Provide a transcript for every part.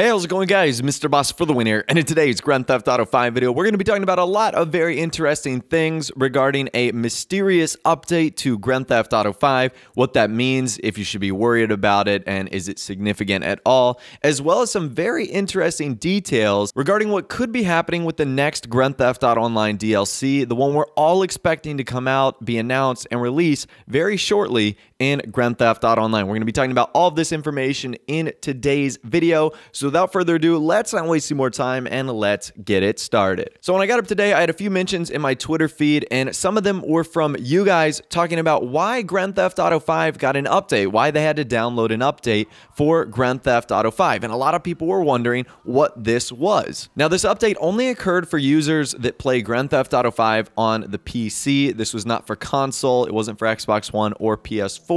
Hey, how's it going, guys? Mr. Boss for the win here, and in today's Grand Theft Auto 5 video, we're going to be talking about a lot of very interesting things regarding a mysterious update to Grand Theft Auto 5, what that means, if you should be worried about it, and is it significant at all, as well as some very interesting details regarding what could be happening with the next Grand Theft Auto Online DLC, the one we're all expecting to come out, be announced, and released very shortly in Grand Theft Auto Online. We're going to be talking about all of this information in today's video. So without further ado, let's not waste any more time and let's get it started. So when I got up today, I had a few mentions in my Twitter feed, and some of them were from you guys talking about why Grand Theft Auto 5 got an update, why they had to download an update for Grand Theft Auto 5. And a lot of people were wondering what this was. Now, this update only occurred for users that play Grand Theft Auto 5 on the PC. This was not for console. It wasn't for Xbox One or PS4.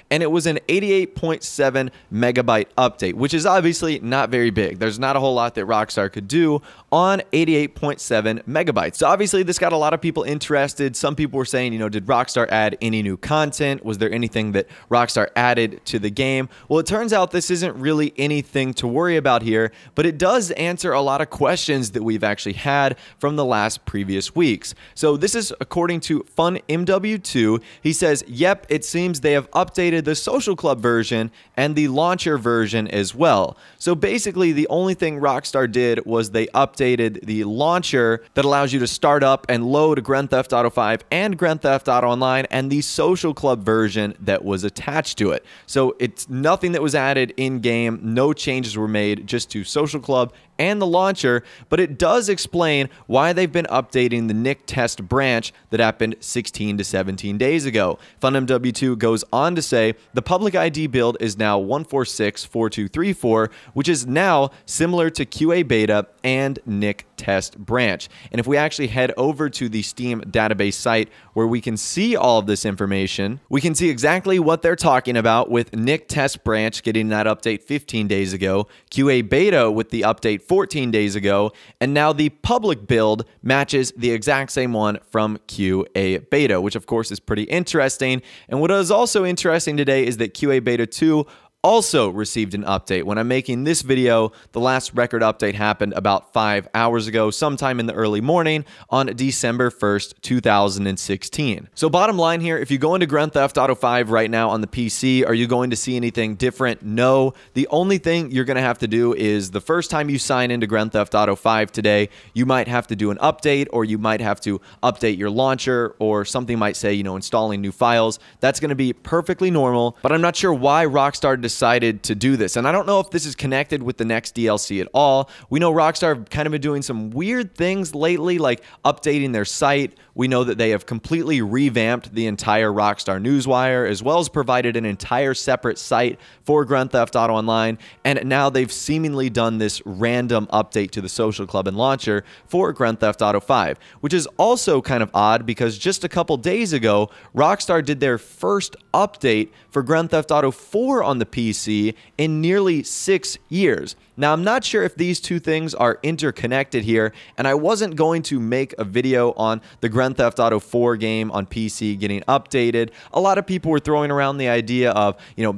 And it was an 88.7 megabyte update, which is obviously not very big. There's not a whole lot that Rockstar could do on 88.7 megabytes. So obviously this got a lot of people interested. Some people were saying, did Rockstar add any new content? Was there anything that Rockstar added to the game? Well, it turns out this isn't really anything to worry about here, but it does answer a lot of questions that we've actually had from the last previous weeks. So this is according to FunMW2. He says, yep, it seems they have updated the social club version and the launcher version as well. So basically the only thing Rockstar did was they updated the launcher that allows you to start up and load Grand Theft Auto 5 and Grand Theft Auto Online, and the social club version that was attached to it. So it's nothing that was added in game, no changes were made, just to social club and the launcher, but it does explain why they've been updating the Nick test branch that happened 16 to 17 days ago. FunMW2 goes on to say the public ID build is now 1464234, which is now similar to QA beta and Nick test branch. And if we actually head over to the Steam database site where we can see all of this information, we can see exactly what they're talking about with Nick test branch getting that update 15 days ago, QA beta with the update 14 days ago, and now the public build matches the exact same one from QA beta, which of course is pretty interesting. And what is also interesting today is that QA beta 2 also received an update. When I'm making this video, the last record update happened about 5 hours ago, sometime in the early morning on December 1st, 2016. So bottom line here, if you go into Grand Theft Auto 5 right now on the PC, are you going to see anything different? No. The only thing you're going to have to do is the first time you sign into Grand Theft Auto 5 today, you might have to do an update, or you might have to update your launcher, or something might say, installing new files. That's going to be perfectly normal, but I'm not sure why Rockstar decided to do this. And I don't know if this is connected with the next DLC at all. We know Rockstar have kind of been doing some weird things lately, like updating their site. We know that they have completely revamped the entire Rockstar Newswire, as well as provided an entire separate site for Grand Theft Auto Online. And now they've seemingly done this random update to the social club and launcher for Grand Theft Auto 5, which is also kind of odd because just a couple days ago, Rockstar did their first update for Grand Theft Auto 4 on the PC in nearly 6 years. Now, I'm not sure if these two things are interconnected here, and I wasn't going to make a video on the Grand Theft Auto 4 game on PC getting updated. A lot of people were throwing around the idea of,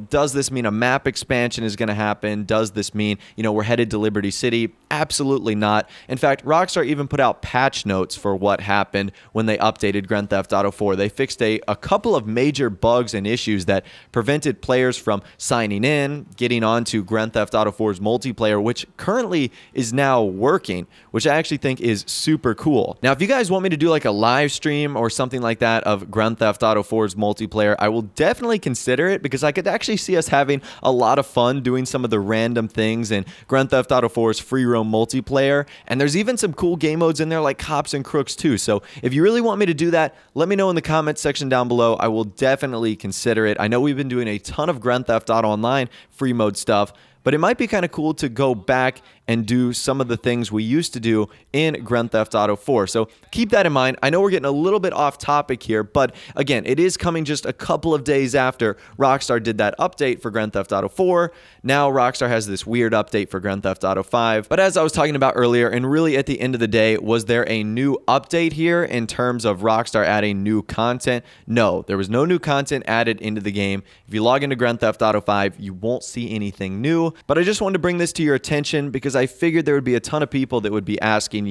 does this mean a map expansion is going to happen? Does this mean, we're headed to Liberty City? Absolutely not. In fact, Rockstar even put out patch notes for what happened when they updated Grand Theft Auto 4. They fixed a couple of major bugs and issues that prevented players from signing in, getting onto Grand Theft Auto 4's multiplayer, which currently is now working, which I actually think is super cool. Now, if you guys want me to do like a live stream or something like that of Grand Theft Auto 4's multiplayer, I will definitely consider it, because I could actually see us having a lot of fun doing some of the random things in Grand Theft Auto 4's free roam multiplayer. And there's even some cool game modes in there like Cops and Crooks too. So if you really want me to do that, let me know in the comments section down below. I will definitely consider it. I know we've been doing a ton of Grand Theft Auto Online free mode stuff, but it might be kind of cool to go back and do some of the things we used to do in Grand Theft Auto 4. So keep that in mind. I know we're getting a little bit off topic here, but again, it is coming just a couple of days after Rockstar did that update for Grand Theft Auto 4. Now Rockstar has this weird update for Grand Theft Auto 5. But as I was talking about earlier, and really at the end of the day, was there a new update here in terms of Rockstar adding new content? No, there was no new content added into the game. If you log into Grand Theft Auto 5, you won't see anything new. new, but I just wanted to bring this to your attention because I figured there would be a ton of people that would be asking,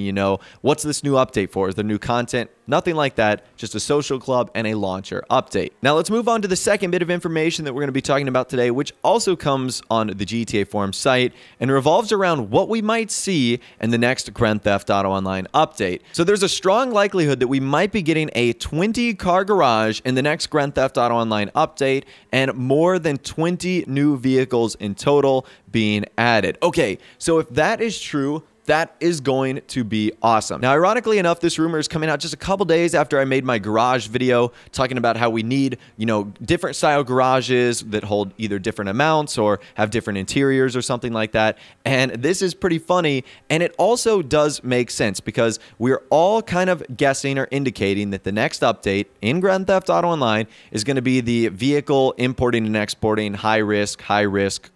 what's this new update for? Is there new content? Nothing like that, just a social club and a launcher update. Now let's move on to the second bit of information that we're going to be talking about today, which also comes on the GTA Forum site and revolves around what we might see in the next Grand Theft Auto Online update. So there's a strong likelihood that we might be getting a 20-car garage in the next Grand Theft Auto Online update and more than 20 new vehicles in total being added. Okay, so if that is true, that is going to be awesome. Now, ironically enough, this rumor is coming out just a couple days after I made my garage video talking about how we need, different style garages that hold either different amounts or have different interiors or something like that. And this is pretty funny. And it also does make sense because we're all kind of guessing or indicating that the next update in Grand Theft Auto Online is going to be the vehicle importing and exporting high risk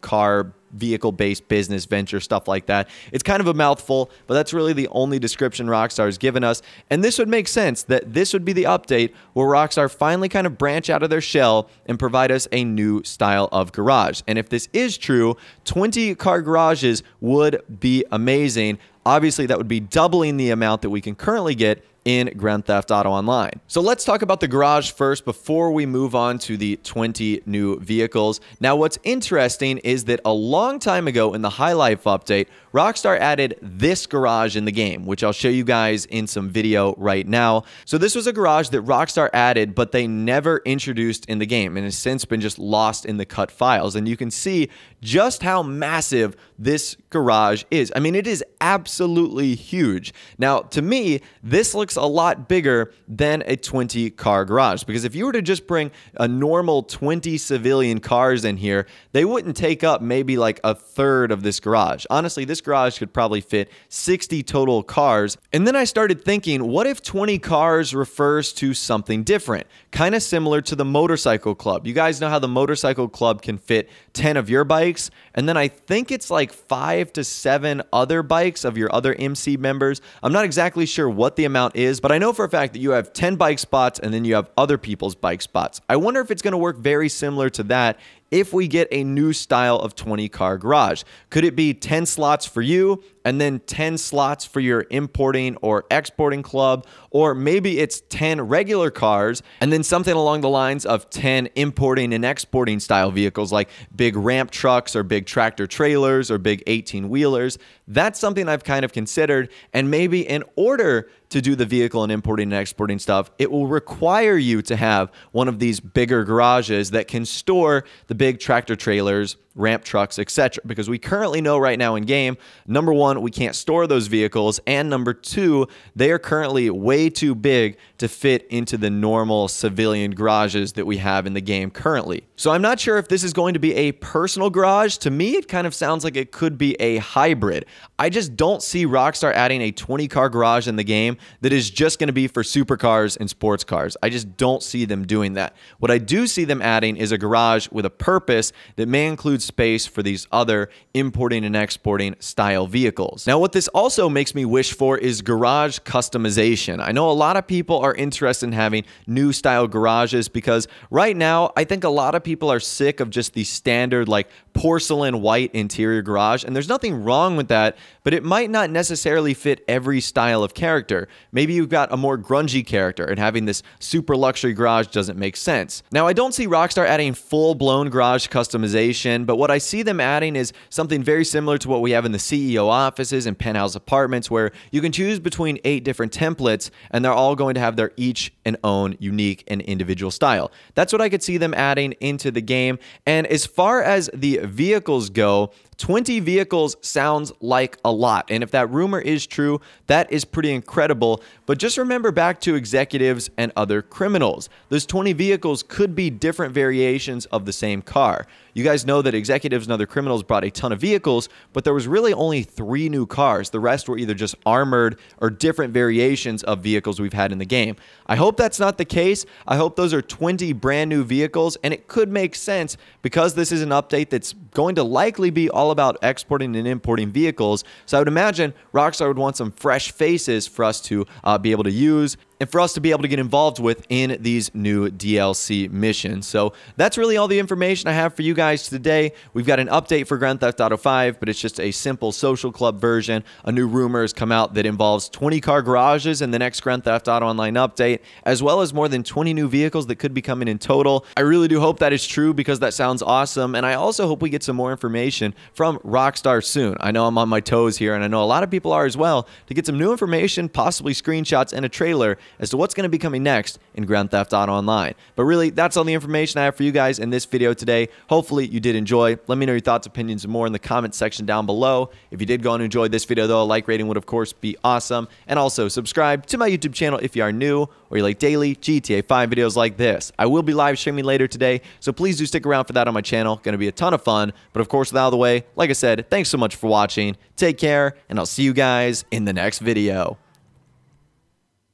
car vehicle-based business venture, stuff like that. It's kind of a mouthful, but that's really the only description Rockstar has given us. And this would make sense that this would be the update where Rockstar finally kind of branch out of their shell and provide us a new style of garage. And if this is true, 20 car garages would be amazing. Obviously, that would be doubling the amount that we can currently get in Grand Theft Auto Online. So let's talk about the garage first before we move on to the 20 new vehicles. Now, what's interesting is that a long time ago in the High Life update, Rockstar added this garage in the game, which I'll show you guys in some video right now. So this was a garage that Rockstar added, but they never introduced in the game and has since been just lost in the cut files. And you can see just how massive this garage is. I mean, it is absolutely huge. Now, to me, this looks a lot bigger than a 20-car garage, because if you were to just bring a normal 20 civilian cars in here, they wouldn't take up maybe like a third of this garage. Honestly, this garage could probably fit 60 total cars. And then I started thinking, what if 20 cars refers to something different? Kind of similar to the motorcycle club. You guys know how the motorcycle club can fit 10 of your bikes, and then I think it's like 5 to 7 other bikes of your other MC members. I'm not exactly sure what the amount is, but I know for a fact that you have 10 bike spots and then you have other people's bike spots. I wonder if it's going to work very similar to that if we get a new style of 20-car garage. Could it be 10 slots for you and then 10 slots for your importing or exporting club? Or maybe it's 10 regular cars and then something along the lines of 10 importing and exporting style vehicles like big ramp trucks or big tractor trailers or big 18-wheelers. That's something I've kind of considered, and maybe in order to do the vehicle and importing and exporting stuff, it will require you to have one of these bigger garages that can store the big tractor trailers, ramp trucks, etc. Because we currently know right now in game, number one, we can't store those vehicles, and number two, they are currently way too big to fit into the normal civilian garages that we have in the game currently. So I'm not sure if this is going to be a personal garage. To me, it kind of sounds like it could be a hybrid. I just don't see Rockstar adding a 20-car garage in the game that is just going to be for supercars and sports cars. I just don't see them doing that. What I do see them adding is a garage with a purpose that may include space for these other importing and exporting style vehicles. Now, what this also makes me wish for is garage customization. I know a lot of people are interested in having new style garages because right now, I think a lot of people are sick of just the standard like porcelain white interior garage, and there's nothing wrong with that, but it might not necessarily fit every style of character. Maybe you've got a more grungy character and having this super luxury garage doesn't make sense. Now, I don't see Rockstar adding full-blown garage customization, but what I see them adding is something very similar to what we have in the CEO offices and penthouse apartments, where you can choose between 8 different templates and they're all going to have their each and own unique and individual style. That's what I could see them adding into the game. And as far as the vehicles go, 20 vehicles sounds like a lot, and if that rumor is true, that is pretty incredible. But just remember back to executives and other criminals. Those 20 vehicles could be different variations of the same car. You guys know that executives and other criminals brought a ton of vehicles, but there was really only 3 new cars. The rest were either just armored or different variations of vehicles we've had in the game. I hope that's not the case. I hope those are 20 brand new vehicles, and it could make sense because this is an update that's going to likely be all about exporting and importing vehicles. So I would imagine Rockstar would want some fresh faces for us to be able to use. and for us to be able to get involved with in these new DLC missions. So that's really all the information I have for you guys today. We've got an update for Grand Theft Auto 5, but it's just a simple social club version. A new rumor has come out that involves 20 car garages in the next Grand Theft Auto Online update, as well as more than 20 new vehicles that could be coming in total. I really do hope that is true because that sounds awesome, and I also hope we get some more information from Rockstar soon. I know I'm on my toes here, and I know a lot of people are as well, to get some new information, possibly screenshots and a trailer as to what's going to be coming next in Grand Theft Auto Online. But really, that's all the information I have for you guys in this video today. Hopefully you did enjoy. Let me know your thoughts, opinions, and more in the comment section down below. If you did go and enjoy this video, though, a like rating would of course be awesome. And also subscribe to my YouTube channel if you are new or you like daily GTA 5 videos like this. I will be live streaming later today, so please do stick around for that on my channel. Going to be a ton of fun. But of course, with that out of the way, like I said, thanks so much for watching. Take care, and I'll see you guys in the next video.